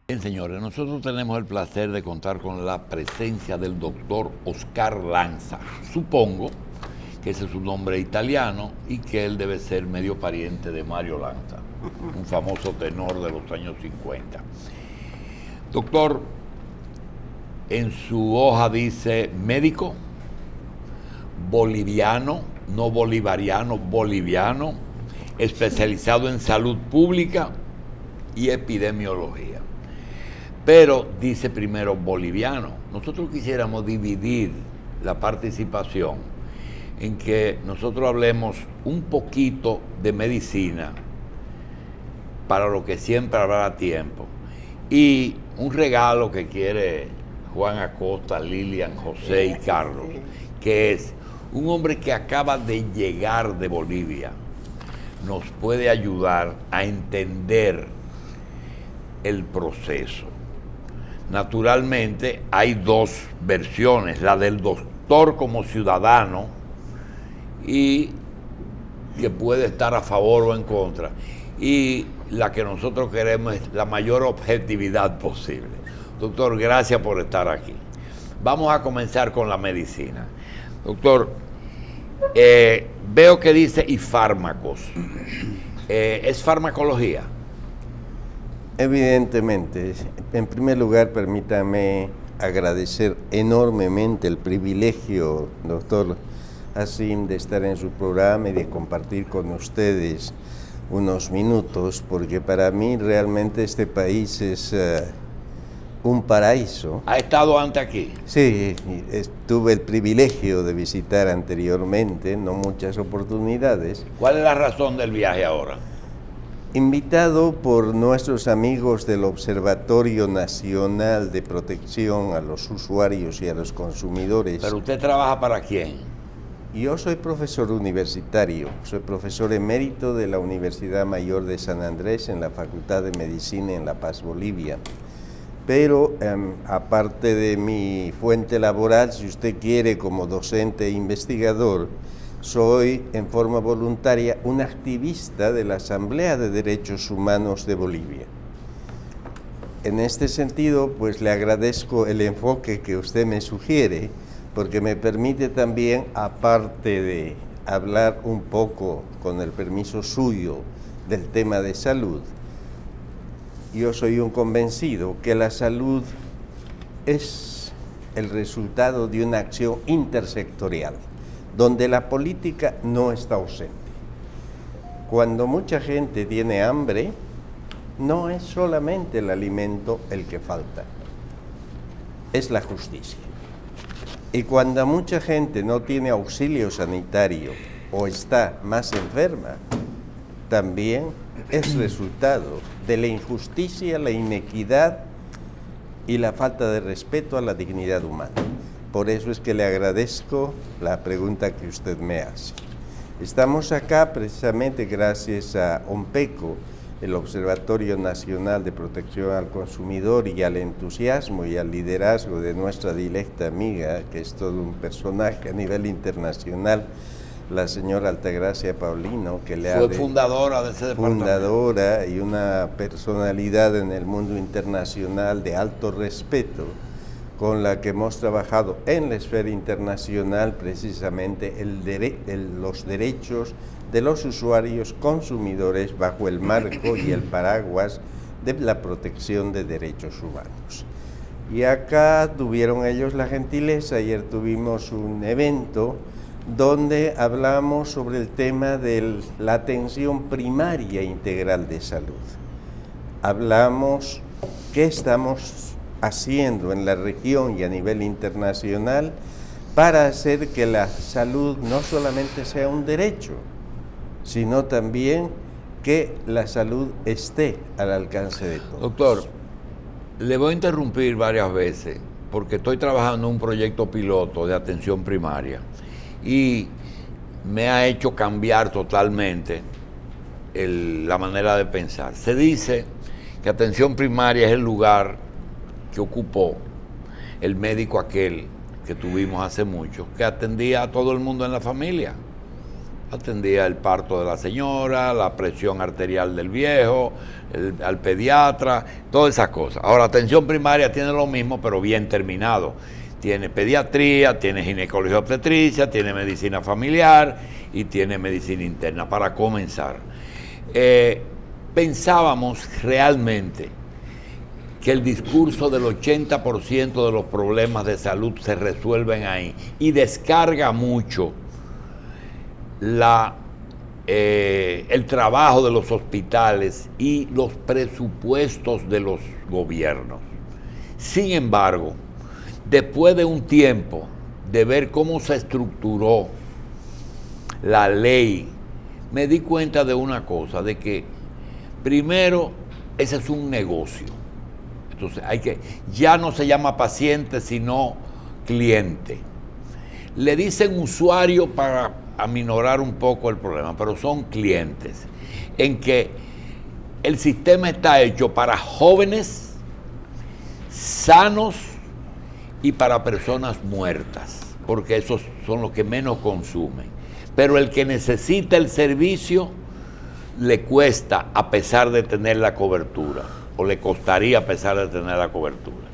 Bien, señores, nosotros tenemos el placer de contar con la presencia del doctor Oscar Lanza. Supongo que ese es su nombre italiano y que él debe ser medio pariente de Mario Lanza, un famoso tenor de los años 50. Doctor, en su hoja dice médico, boliviano, no bolivariano, boliviano, especializado en salud pública y epidemiología. Pero dice primero boliviano. Nosotros quisiéramos dividir la participación en que nosotros hablemos un poquito de medicina, para lo que siempre habrá tiempo, y un regalo que quiere Juan Acosta, Lilian, José y Carlos, que es un hombre que acaba de llegar de Bolivia, nos puede ayudar a entender el proceso. Naturalmente hay dos versiones, la del doctor como ciudadano y que puede estar a favor o en contra, y la que nosotros queremos es la mayor objetividad posible. Doctor, gracias por estar aquí. Vamos a comenzar con la medicina. Doctor, veo que dice y fármacos. ¿Es farmacología? Evidentemente. En primer lugar, permítame agradecer enormemente el privilegio, doctor Hassim, de estar en su programa y de compartir con ustedes unos minutos, porque para mí realmente este país es un paraíso. ¿Ha estado antes aquí? Sí, tuve el privilegio de visitar anteriormente, no muchas oportunidades. ¿Cuál es la razón del viaje ahora? Invitado por nuestros amigos del Observatorio Nacional de Protección a los Usuarios y a los Consumidores. ¿Pero usted trabaja para quién? Yo soy profesor universitario, soy profesor emérito de la Universidad Mayor de San Andrés en la Facultad de Medicina en La Paz, Bolivia. Pero aparte de mi fuente laboral, si usted quiere, como docente e investigador, soy en forma voluntaria un activista de la Asamblea de Derechos Humanos de Bolivia. En este sentido, pues le agradezco el enfoque que usted me sugiere, porque me permite también, aparte de hablar un poco, con el permiso suyo, del tema de salud, yo soy un convencido que la salud es el resultado de una acción intersectorial, donde la política no está ausente. Cuando mucha gente tiene hambre, no es solamente el alimento el que falta, es la justicia. Y cuando mucha gente no tiene auxilio sanitario o está más enferma, también es resultado de la injusticia, la inequidad y la falta de respeto a la dignidad humana. Por eso es que le agradezco la pregunta que usted me hace. Estamos acá precisamente gracias a ONPECO, el Observatorio Nacional de Protección al Consumidor, y al entusiasmo y al liderazgo de nuestra directa amiga, que es todo un personaje a nivel internacional, la señora Altagracia Paulino, que fue fundadora de ese departamento. Fundadora y una personalidad en el mundo internacional de alto respeto, con la que hemos trabajado en la esfera internacional precisamente los derechos de los usuarios consumidores bajo el marco y el paraguas de la protección de derechos humanos. Y acá tuvieron ellos la gentileza, ayer tuvimos un evento donde hablamos sobre el tema de la atención primaria integral de salud. Hablamos qué estamos haciendo en la región y a nivel internacional para hacer que la salud no solamente sea un derecho, sino también que la salud esté al alcance de todos. Doctor, le voy a interrumpir varias veces porque estoy trabajando en un proyecto piloto de atención primaria y me ha hecho cambiar totalmente la manera de pensar. Se dice que atención primaria es el lugar que ocupó el médico aquel que tuvimos hace mucho, que atendía a todo el mundo en la familia, Atendía el parto de la señora, la presión arterial del viejo, al pediatra, todas esas cosas. Ahora, atención primaria tiene lo mismo, pero bien terminado. Tiene pediatría, tiene ginecología obstetricia, tiene medicina familiar y tiene medicina interna, para comenzar. Pensábamos realmente que el discurso del 80% de los problemas de salud se resuelven ahí y descarga mucho el trabajo de los hospitales y los presupuestos de los gobiernos. Sin embargo, después de un tiempo de ver cómo se estructuró la ley, me di cuenta de una cosa, de que primero ese es un negocio. Entonces ya no se llama paciente sino cliente. Le dicen usuario para aminorar un poco el problema, pero son clientes, en que el sistema está hecho para jóvenes, sanos y para personas muertas, porque esos son los que menos consumen. Pero el que necesita el servicio le cuesta a pesar de tener la cobertura, o le costaría a pesar de tener la cobertura.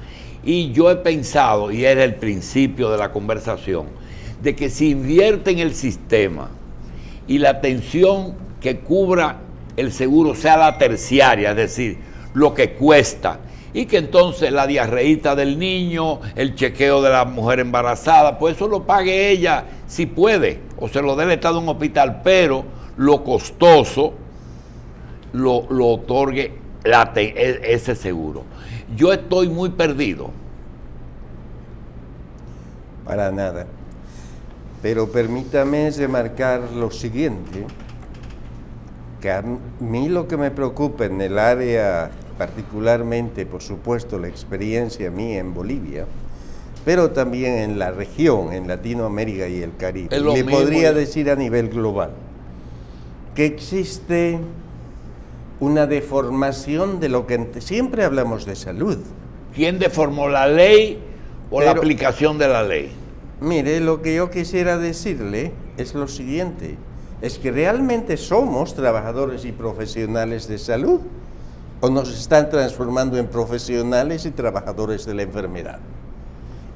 Y yo he pensado, y era el principio de la conversación, de que se invierte en el sistema y la atención que cubra el seguro sea la terciaria, es decir, lo que cuesta, y que entonces la diarreíta del niño, el chequeo de la mujer embarazada, pues eso lo pague ella si puede, o se lo dé el Estado en un hospital, pero lo costoso lo otorgue ese seguro. Yo estoy muy perdido. Para nada. Pero permítame remarcar lo siguiente, que a mí lo que me preocupa en el área, particularmente, por supuesto, la experiencia mía en Bolivia, pero también en la región, en Latinoamérica y el Caribe, le podría decir a nivel global, que existe una deformación de lo que siempre hablamos de salud. ¿Quién deformó la ley o la aplicación de la ley? Mire, lo que yo quisiera decirle es lo siguiente, es que realmente somos trabajadores y profesionales de salud, o nos están transformando en profesionales y trabajadores de la enfermedad.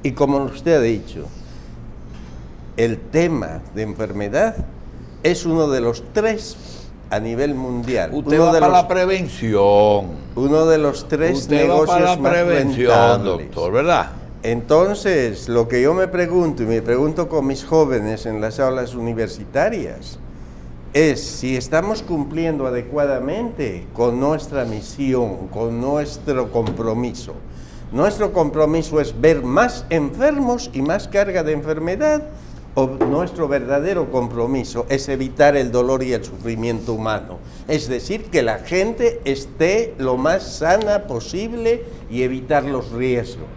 Y como usted ha dicho, el tema de enfermedad es uno de los tres a nivel mundial. Usted va para la prevención. Uno de los tres negocios más rentables, doctor, ¿verdad? Entonces, lo que yo me pregunto, y me pregunto con mis jóvenes en las aulas universitarias, es si estamos cumpliendo adecuadamente con nuestra misión, con nuestro compromiso. Nuestro compromiso es ver más enfermos y más carga de enfermedad, o nuestro verdadero compromiso es evitar el dolor y el sufrimiento humano. Es decir, que la gente esté lo más sana posible y evitar los riesgos.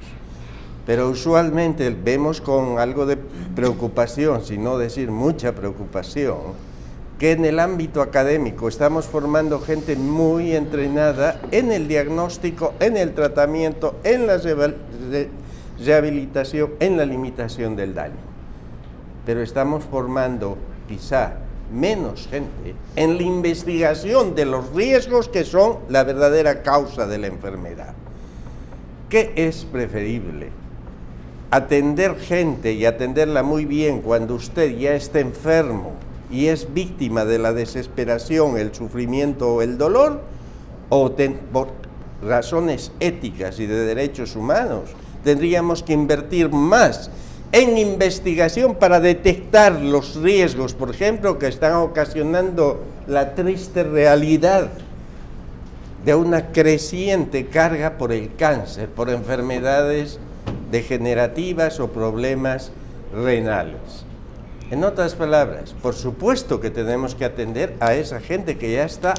Pero usualmente vemos con algo de preocupación, si no decir mucha preocupación, que en el ámbito académico estamos formando gente muy entrenada en el diagnóstico, en el tratamiento, en la rehabilitación, en la limitación del daño. Pero estamos formando quizá menos gente en la investigación de los riesgos que son la verdadera causa de la enfermedad. ¿Qué es preferible? Atender gente y atenderla muy bien cuando usted ya está enfermo y es víctima de la desesperación, el sufrimiento o el dolor, o por razones éticas y de derechos humanos tendríamos que invertir más en investigación para detectar los riesgos, por ejemplo, que están ocasionando la triste realidad de una creciente carga por el cáncer, por enfermedades degenerativas o problemas renales. En otras palabras, por supuesto que tenemos que atender a esa gente que ya está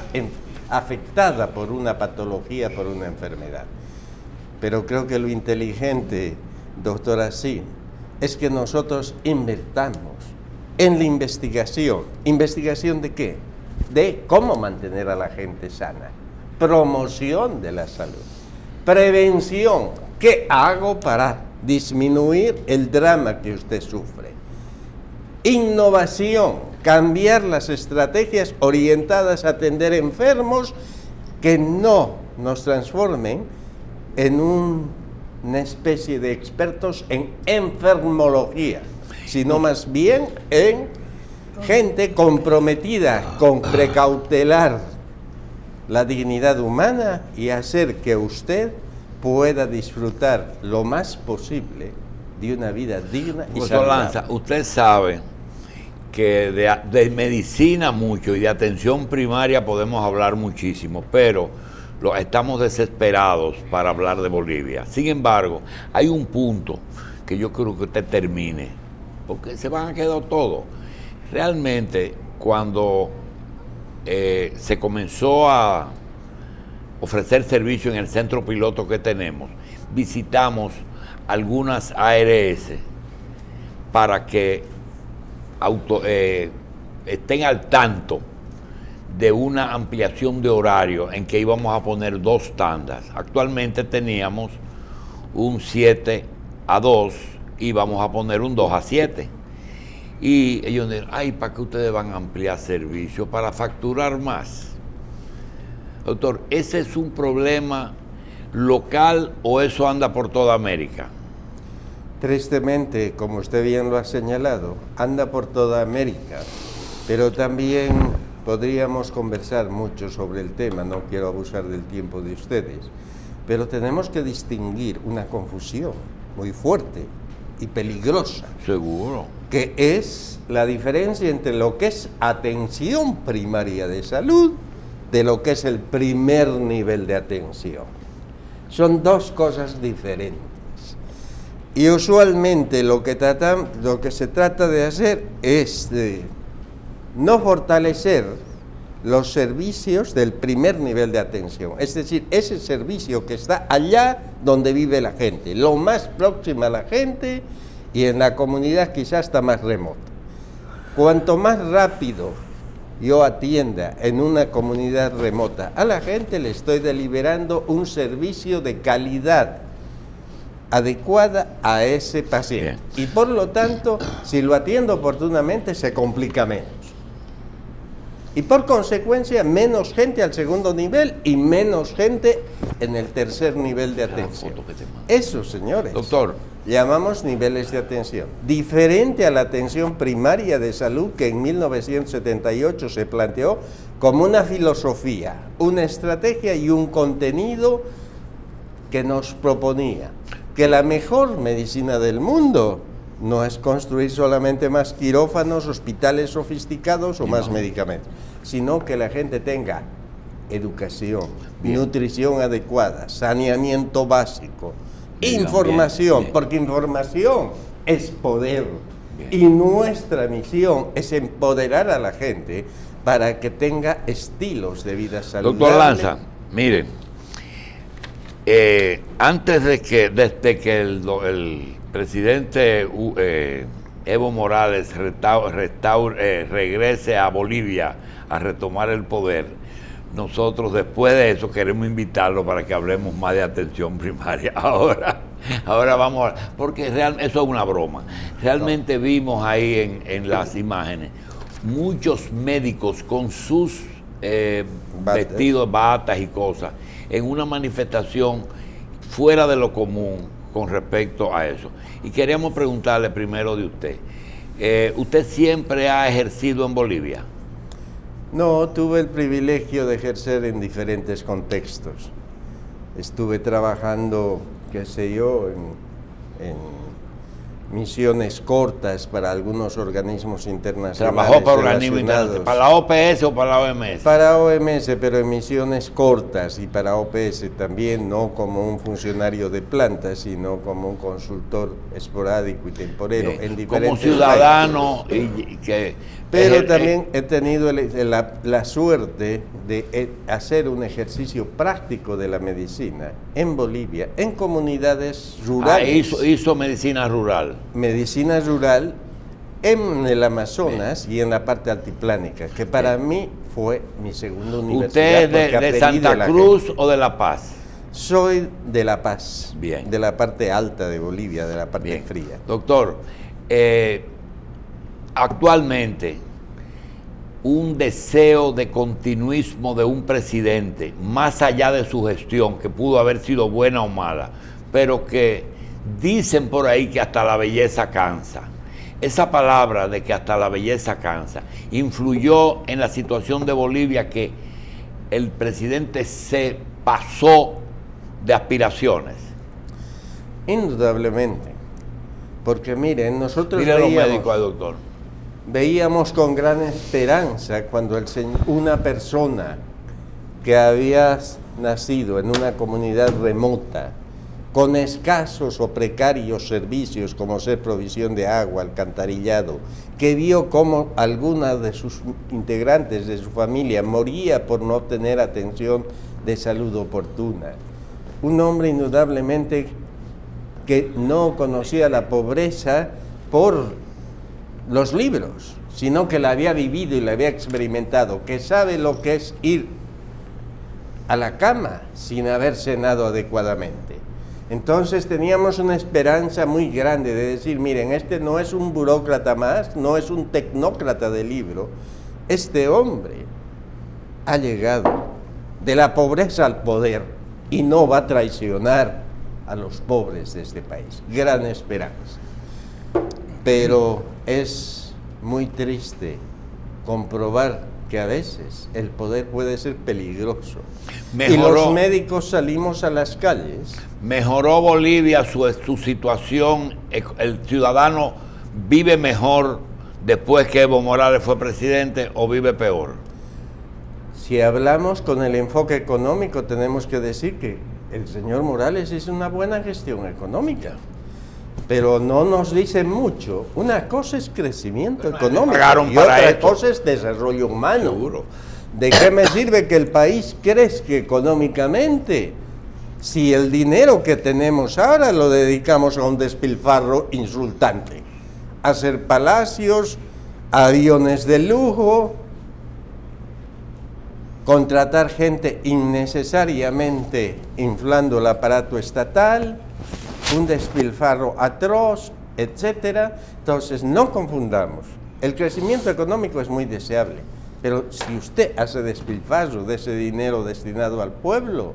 afectada por una patología, por una enfermedad. Pero creo que lo inteligente, doctora Sí, es que nosotros invertamos en la investigación. ¿Investigación de qué? De cómo mantener a la gente sana. Promoción de la salud. Prevención. ¿Qué hago para disminuir el drama que usted sufre? Innovación. cambiar las estrategias orientadas a atender enfermos que no nos transformen en una especie de expertos en enfermología, sino más bien en gente comprometida con precautelar la dignidad humana y hacer que usted pueda disfrutar lo más posible de una vida digna y saludable. Lanza, usted sabe que de medicina mucho y de atención primaria podemos hablar muchísimo, pero estamos desesperados para hablar de Bolivia. Sin embargo, hay un punto que yo creo que usted termine, porque se van a quedar todos. Realmente, cuando se comenzó a ofrecer servicio en el centro piloto que tenemos, visitamos algunas ARS para que estén al tanto de una ampliación de horario en que íbamos a poner 2 tandas. Actualmente teníamos un 7 a 2 y vamos a poner un 2 a 7. Y ellos dicen, ay, ¿para qué ustedes van a ampliar servicio? Para facturar más. Doctor, ¿ese es un problema local o eso anda por toda América? Tristemente, como usted bien lo ha señalado, anda por toda América, pero también podríamos conversar mucho sobre el tema, no quiero abusar del tiempo de ustedes, pero tenemos que distinguir una confusión muy fuerte y peligrosa. Seguro. Que es la diferencia entre lo que es atención primaria de salud de lo que es el primer nivel de atención. Son 2 cosas diferentes. Y usualmente lo que se trata de hacer es de no fortalecer los servicios del primer nivel de atención, es decir, ese servicio que está allá donde vive la gente, lo más próximo a la gente y en la comunidad quizás hasta más remota. Cuanto más rápido yo atienda en una comunidad remota a la gente, le estoy deliberando un servicio de calidad adecuada a ese paciente. Bien. Y por lo tanto, si lo atiendo oportunamente, se complica menos. Y por consecuencia, menos gente al segundo nivel y menos gente en el tercer nivel de atención. Eso, señores, doctor, llamamos niveles de atención. Diferente a la atención primaria de salud que en 1978 se planteó como una filosofía, una estrategia y un contenido que nos proponía que la mejor medicina del mundo no es construir solamente más quirófanos, hospitales sofisticados o más medicamentos, sino que la gente tenga educación, nutrición adecuada, saneamiento básico, información, porque información es poder. Y nuestra misión es empoderar a la gente para que tenga estilos de vida saludables. Doctor Lanza, miren, desde que el presidente Evo Morales regrese a Bolivia a retomar el poder, nosotros después de eso queremos invitarlo para que hablemos más de atención primaria. Ahora vamos a... Porque eso es una broma. Realmente vimos ahí en las imágenes muchos médicos con sus vestidos, batas y cosas, en una manifestación fuera de lo común con respecto a eso. Y queríamos preguntarle primero de usted. ¿Usted siempre ha ejercido en Bolivia? No, tuve el privilegio de ejercer en diferentes contextos. Estuve trabajando, qué sé yo, en misiones cortas para algunos organismos internacionales. ¿Trabajó para organismos internacionales? ¿Para la OPS o para la OMS? Para OMS, pero en misiones cortas, y para OPS también, no como un funcionario de planta, sino como un consultor esporádico y temporero en diferentes como ciudadano pero también he tenido la suerte de hacer un ejercicio práctico de la medicina en Bolivia, en comunidades rurales. Hizo medicina rural. Medicina rural en el Amazonas y en la parte altiplánica, que para mí fue mi segunda universidad. ¿Usted es de Santa Cruz o de La Paz? Soy de La Paz, bien, de la parte alta de Bolivia, de la parte fría. Doctor, actualmente un deseo de continuismo de un presidente, más allá de su gestión, que pudo haber sido buena o mala, pero que dicen por ahí que hasta la belleza cansa. Esa palabra de que hasta la belleza cansa influyó en la situación de Bolivia, que el presidente se pasó de aspiraciones. Indudablemente, porque miren, nosotros Mire los médicos, doctor. Veíamos con gran esperanza cuando una persona que había nacido en una comunidad remota, con escasos o precarios servicios como ser provisión de agua, alcantarillado, que vio cómo alguna de sus integrantes de su familia moría por no obtener atención de salud oportuna. Un hombre indudablemente que no conocía la pobreza por los libros, sino que la había vivido y la había experimentado, que sabe lo que es ir a la cama sin haber cenado adecuadamente. Entonces teníamos una esperanza muy grande de decir, miren, este no es un burócrata más, no es un tecnócrata de libro, este hombre ha llegado de la pobreza al poder y no va a traicionar a los pobres de este país. Gran esperanza. Pero es muy triste comprobar que a veces el poder puede ser peligroso. Y los médicos salimos a las calles. ¿Mejoró Bolivia su situación? ¿El ciudadano vive mejor después que Evo Morales fue presidente o vive peor? Si hablamos con el enfoque económico, tenemos que decir que el señor Morales hizo una buena gestión económica, pero no nos dice mucho. Una cosa es crecimiento económico y otra cosa es desarrollo humano. Seguro. ¿De qué me sirve que el país crezca económicamente si el dinero que tenemos ahora lo dedicamos a un despilfarro insultante? A hacer palacios, aviones de lujo, contratar gente innecesariamente inflando el aparato estatal, un despilfarro atroz, etcétera. Entonces, no confundamos. El crecimiento económico es muy deseable, pero si usted hace despilfarro de ese dinero destinado al pueblo,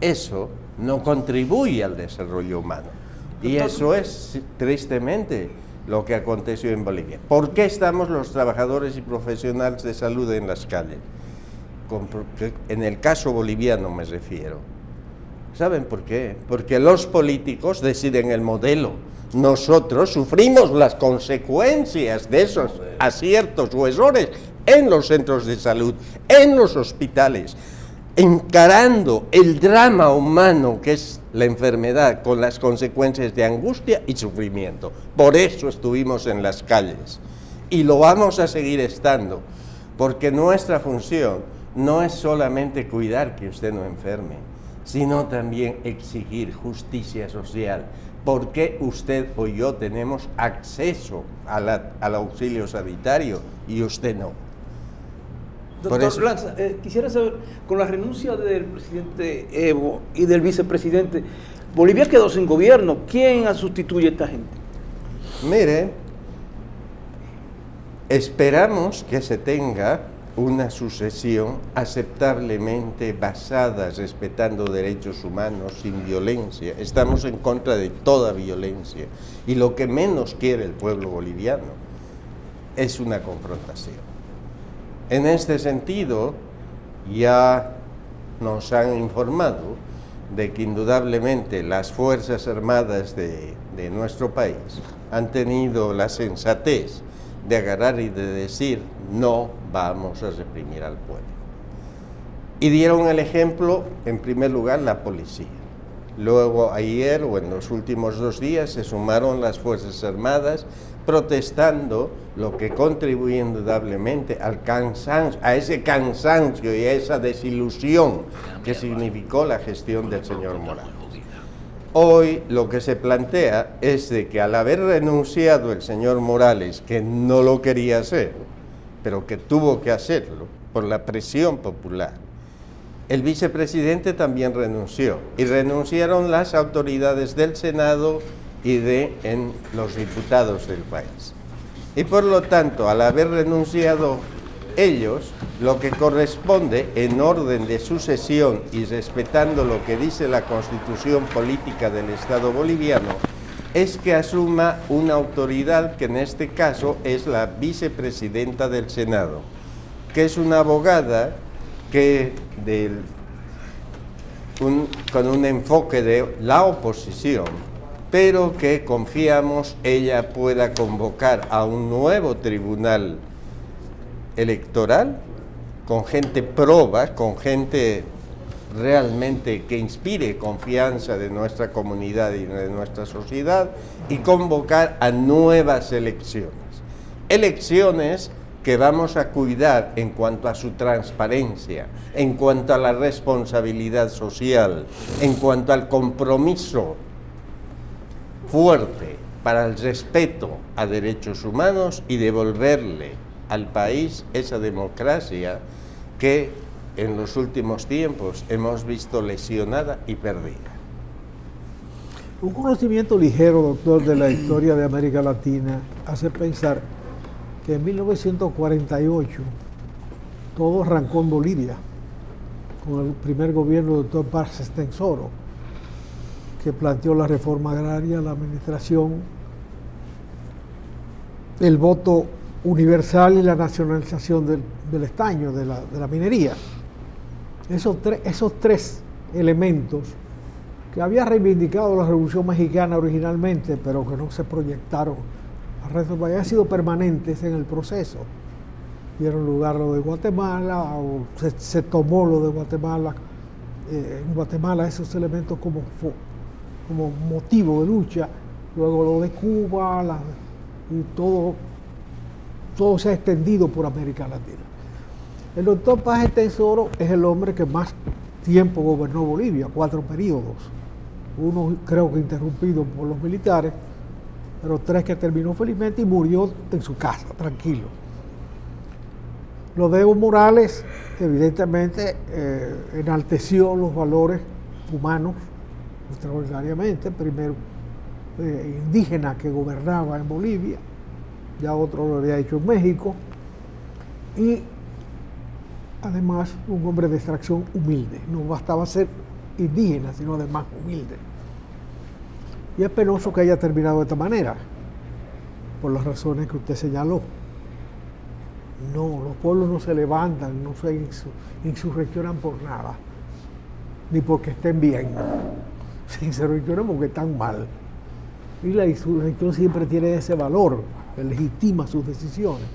eso no contribuye al desarrollo humano. Y eso es, tristemente, lo que aconteció en Bolivia. ¿Por qué estamos los trabajadores y profesionales de salud en las calles? En el caso boliviano me refiero. ¿Saben por qué? Porque los políticos deciden el modelo. Nosotros sufrimos las consecuencias de esos aciertos o errores en los centros de salud, en los hospitales, encarando el drama humano que es la enfermedad con las consecuencias de angustia y sufrimiento. Por eso estuvimos en las calles y lo vamos a seguir estando, porque nuestra función no es solamente cuidar que usted no enferme, sino también exigir justicia social. ¿Por qué usted o yo tenemos acceso al auxilio sanitario y usted no? Doctor Lanza, quisiera saber, con la renuncia del presidente Evo y del vicepresidente, Bolivia quedó sin gobierno. ¿Quién sustituye a esta gente? Mire, esperamos que se tenga una sucesión aceptablemente basada, respetando derechos humanos, sin violencia. Estamos en contra de toda violencia y lo que menos quiere el pueblo boliviano es una confrontación. En este sentido, ya nos han informado de que indudablemente las Fuerzas Armadas de nuestro país han tenido la sensatez de agarrar y de decir: no vamos a reprimir al pueblo. Y dieron el ejemplo, en primer lugar, la policía. Luego, ayer o en los últimos 2 días, se sumaron las Fuerzas Armadas protestando, lo que contribuye indudablemente al cansancio, a ese cansancio y a esa desilusión que significó la gestión del señor Morales. Hoy lo que se plantea es de que al haber renunciado el señor Morales, que no lo quería hacer, pero que tuvo que hacerlo por la presión popular, el vicepresidente también renunció, y renunciaron las autoridades del Senado y los diputados del país. Y por lo tanto, al haber renunciado ellos, lo que corresponde en orden de sucesión y respetando lo que dice la Constitución Política del Estado boliviano, es que asuma una autoridad que en este caso es la vicepresidenta del Senado, que es una abogada que con un enfoque de la oposición, pero que confiamos ella pueda convocar a un nuevo tribunal electoral con gente proba, con gente realmente que inspire confianza de nuestra comunidad y de nuestra sociedad, y convocar a nuevas elecciones. Elecciones que vamos a cuidar en cuanto a su transparencia, en cuanto a la responsabilidad social, en cuanto al compromiso fuerte para el respeto a derechos humanos y devolverle al país esa democracia que en los últimos tiempos hemos visto lesionada y perdida. Un conocimiento ligero, doctor, de la historia de América Latina hace pensar que en 1948 todo arrancó en Bolivia, con el primer gobierno del doctor Paz Estenssoro, que planteó la reforma agraria, la administración, el voto universal y la nacionalización del estaño, de la minería. Esos tres elementos que había reivindicado la Revolución Mexicana originalmente, pero que no se proyectaron al resto, habían sido permanentes en el proceso. Dieron lugar lo de Guatemala, o se tomó lo de Guatemala, en Guatemala esos elementos como motivo de lucha, luego lo de Cuba, y todo se ha extendido por América Latina. El doctor Paz Estenssoro es el hombre que más tiempo gobernó Bolivia, 4 periodos, uno creo que interrumpido por los militares, pero 3 que terminó felizmente y murió en su casa, tranquilo. Lo de Evo Morales, evidentemente, enalteció los valores humanos extraordinariamente, primero indígena que gobernaba en Bolivia, ya otro lo había hecho en México, y además un hombre de extracción humilde, no bastaba ser indígena, sino además humilde. Y es penoso que haya terminado de esta manera, por las razones que usted señaló. No, los pueblos no se levantan, no se insurreccionan por nada, ni porque estén bien, se insurreccionan porque están mal. Y la insurrección siempre tiene ese valor, que legitima sus decisiones.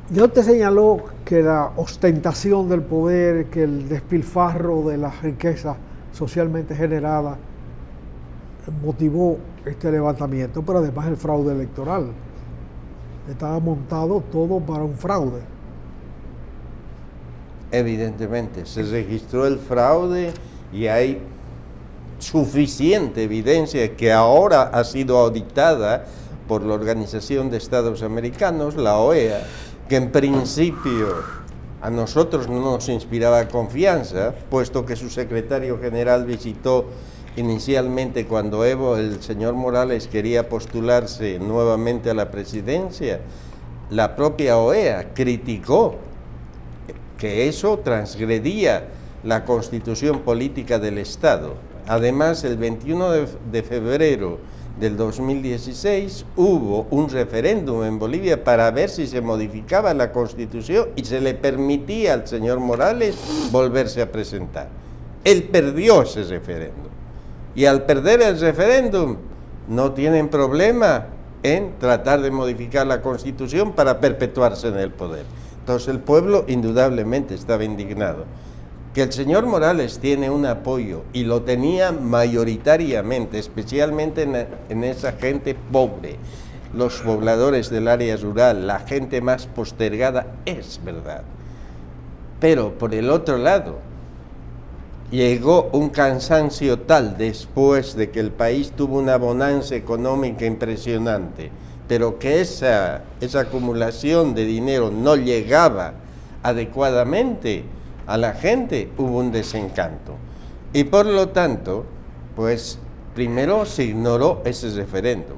Ya usted señaló que la ostentación del poder, que el despilfarro de las riquezas socialmente generadas motivó este levantamiento, pero además el fraude electoral. Estaba montado todo para un fraude. Evidentemente, se registró el fraude y hay suficiente evidencia que ahora ha sido auditada por la Organización de Estados Americanos, la OEA, que en principio a nosotros no nos inspiraba confianza, puesto que su secretario general visitó inicialmente cuando el señor Morales quería postularse nuevamente a la presidencia. La propia OEA criticó que eso transgredía la Constitución Política del Estado. Además, el 21 de febrero del 2016 hubo un referéndum en Bolivia para ver si se modificaba la Constitución y se le permitía al señor Morales volverse a presentar. Él perdió ese referéndum. Y al perder el referéndum, no tienen problema en tratar de modificar la Constitución para perpetuarse en el poder. Entonces el pueblo indudablemente estaba indignado. Que el señor Morales tiene un apoyo, y lo tenía mayoritariamente, especialmente en esa gente pobre, los pobladores del área rural, la gente más postergada, es verdad. Pero por el otro lado, llegó un cansancio tal después de que el país tuvo una bonanza económica impresionante, pero que esa acumulación de dinero no llegaba adecuadamente a la gente, hubo un desencanto. Y por lo tanto, pues primero se ignoró ese referéndum.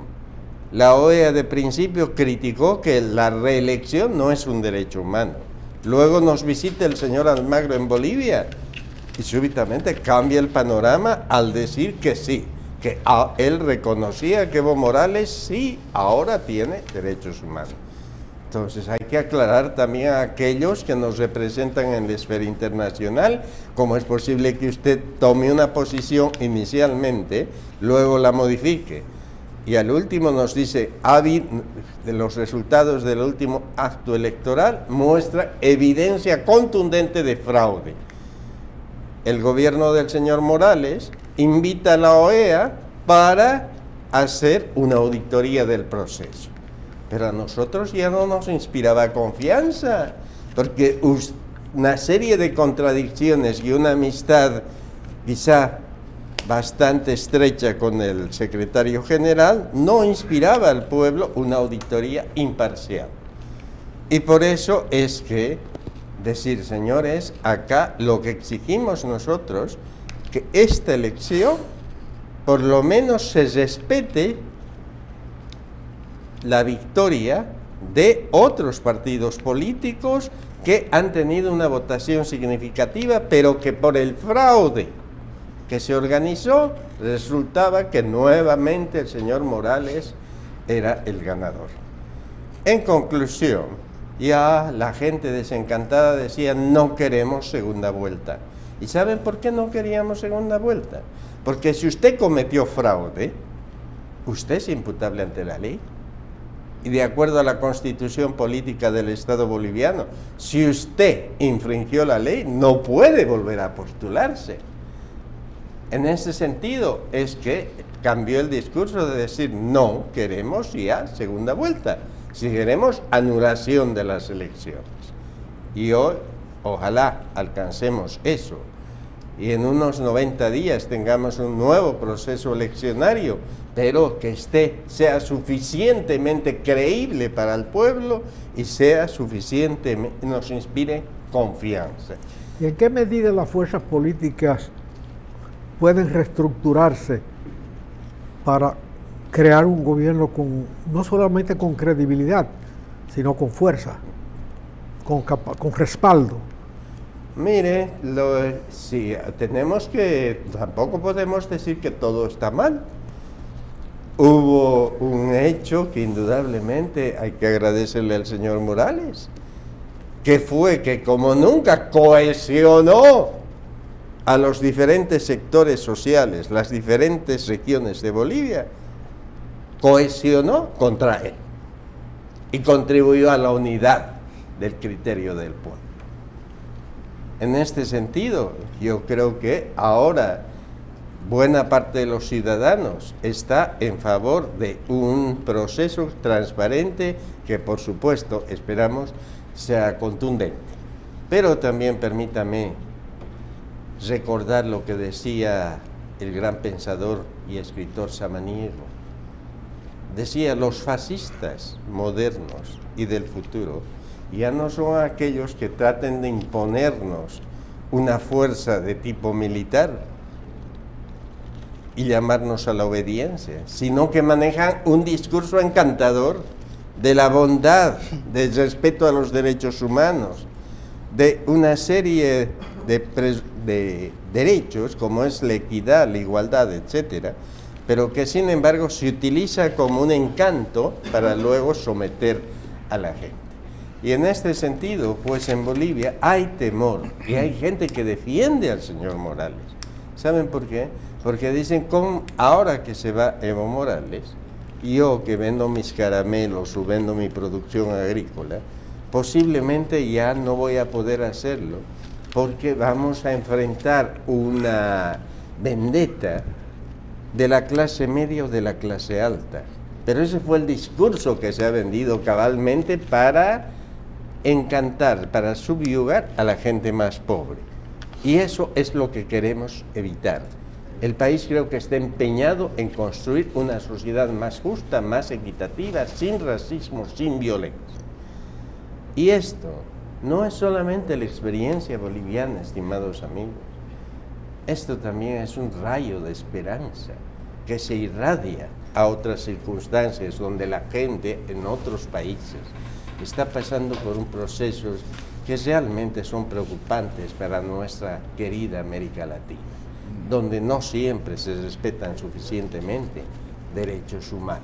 La OEA de principio criticó que la reelección no es un derecho humano. Luego nos visita el señor Almagro en Bolivia y súbitamente cambia el panorama al decir que sí, que él reconocía que Evo Morales sí ahora tiene derechos humanos. Entonces hay que aclarar también a aquellos que nos representan en la esfera internacional cómo es posible que usted tome una posición inicialmente, luego la modifique. Y al último nos dice, de los resultados del último acto electoral muestra evidencia contundente de fraude. El gobierno del señor Morales invita a la OEA para hacer una auditoría del proceso. Pero a nosotros ya no nos inspiraba confianza, porque una serie de contradicciones y una amistad quizá bastante estrecha con el secretario general no inspiraba al pueblo una auditoría imparcial. Y por eso es que decir, señores, acá lo que exigimos nosotros, que esta elección por lo menos se respete la victoria de otros partidos políticos que han tenido una votación significativa, pero que por el fraude que se organizó, resultaba que nuevamente el señor Morales era el ganador. En conclusión, ya la gente desencantada decía, no queremos segunda vuelta. ¿Y saben por qué no queríamos segunda vuelta? Porque si usted cometió fraude, usted es imputable ante la ley. Y de acuerdo a la Constitución Política del Estado boliviano, si usted infringió la ley, no puede volver a postularse. En ese sentido es que cambió el discurso de decir, no queremos ya segunda vuelta, si queremos anulación de las elecciones. Y hoy, ojalá alcancemos eso, y en unos 90 días tengamos un nuevo proceso eleccionario, pero que sea suficientemente creíble para el pueblo y sea suficientemente, nos inspire confianza. ¿Y en qué medida las fuerzas políticas pueden reestructurarse para crear un gobierno no solamente con credibilidad, sino con fuerza, con respaldo? Mire, sí, tampoco podemos decir que todo está mal. Hubo un hecho que indudablemente hay que agradecerle al señor Morales, que fue que como nunca cohesionó a los diferentes sectores sociales, las diferentes regiones de Bolivia, cohesionó contra él y contribuyó a la unidad del criterio del pueblo. En este sentido, yo creo que ahora buena parte de los ciudadanos está en favor de un proceso transparente que, por supuesto, esperamos sea contundente. Pero también permítame recordar lo que decía el gran pensador y escritor Samaniego. Decía, los fascistas modernos y del futuro ya no son aquellos que traten de imponernos una fuerza de tipo militar y llamarnos a la obediencia, sino que manejan un discurso encantador de la bondad, del respeto a los derechos humanos, de una serie de derechos como es la equidad, la igualdad, etcétera, pero que sin embargo se utiliza como un encanto para luego someter a la gente. Y en este sentido, pues en Bolivia hay temor y hay gente que defiende al señor Morales. ¿Saben por qué? Porque dicen, ahora que se va Evo Morales, yo que vendo mis caramelos o vendo mi producción agrícola, posiblemente ya no voy a poder hacerlo porque vamos a enfrentar una vendetta de la clase media o de la clase alta. Pero ese fue el discurso que se ha vendido cabalmente para encantar, para subyugar a la gente más pobre. Y eso es lo que queremos evitar. El país creo que está empeñado en construir una sociedad más justa, más equitativa, sin racismo, sin violencia. Y esto no es solamente la experiencia boliviana, estimados amigos. Esto también es un rayo de esperanza que se irradia a otras circunstancias donde la gente en otros países está pasando por un proceso que realmente son preocupantes para nuestra querida América Latina, donde no siempre se respetan suficientemente derechos humanos.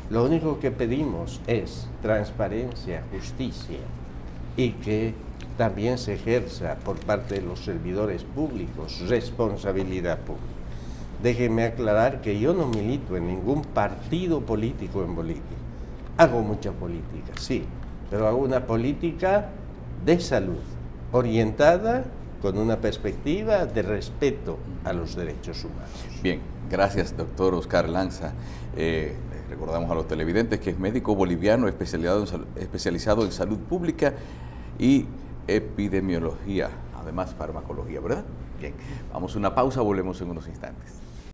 Lo único que pedimos es transparencia, justicia y que también se ejerza por parte de los servidores públicos responsabilidad pública. Déjenme aclarar que yo no milito en ningún partido político en Bolivia. Hago mucha política, sí, pero hago una política de salud, orientada con una perspectiva de respeto a los derechos humanos. Bien, gracias, doctor Oscar Lanza. Recordamos a los televidentes que es médico boliviano especializado en salud pública y epidemiología, además farmacología, ¿verdad? Bien, vamos a una pausa, volvemos en unos instantes.